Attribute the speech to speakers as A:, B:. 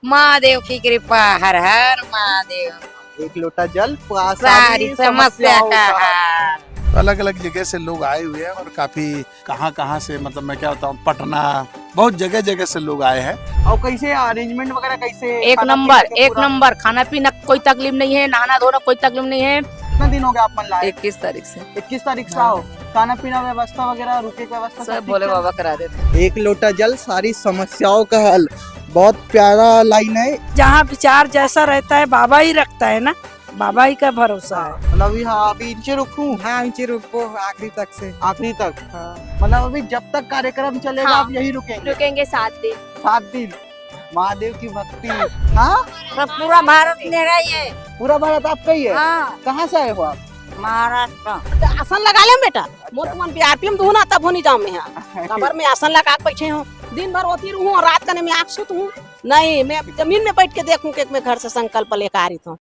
A: महादेव की कृपा, हर हर महादेव।
B: एक लोटा जल
A: सारी समस्या का हाल।
C: अलग अलग जगह से लोग आए हुए हैं और काफी कहाँ से, मतलब मैं क्या बताऊँ, पटना, बहुत जगह जगह से लोग आए हैं।
B: और कैसे अरेंजमेंट वगैरह कैसे?
A: एक
B: खाना
A: नंबर,
B: पीना का
A: एक
B: पूरा?
A: नंबर, खाना पीना कोई तकलीफ नहीं है, नहाना धोना कोई तकलीफ नहीं है।
B: कितना दिन हो गया आप मन लाए?
A: 21 तारीख से
B: 21 तारीख से आओ। खाना पीना व्यवस्था वगैरह, रुके की व्यवस्था
A: सब
B: ठीक
A: भोले
B: चल?
A: बाबा करा देते।
B: एक लोटा जल सारी समस्याओं का हल। बहुत प्यारा लाइन है।
D: जहाँ विचार जैसा रहता है बाबा ही रखता है ना, बाबा ही का भरोसा है।
B: मतलब अभी इनसे रुकूं?
D: हाँ इंची रुको आखिरी तक से।
B: आखिरी तक। मतलब अभी जब तक कार्यक्रम चलेगा
E: हाँ।
B: आप यही रुकेंगे?
E: रुकेंगे 7 दिन।
B: 7 दिन। महादेव की भक्ति। हाँ,
A: सब पूरा भारत मेरा ही है।
B: पूरा भारत आपका ही है?
A: हाँ,
B: कहाँ से आए हो आप?
A: महाराष्ट्र।
F: आसन लगा ले बेटा, मोर तुमन बीआरपीएम दूं ना तब होनी जाऊं मैं यहाँ कबर में आसन लगा के बैठे हूँ, दिन भर होती रहूं और रात कने में आँख सुत हूँ। नहीं, मैं जमीन में बैठ के देखूं कि मैं घर से संकल्प लेकर आ रही हूँ।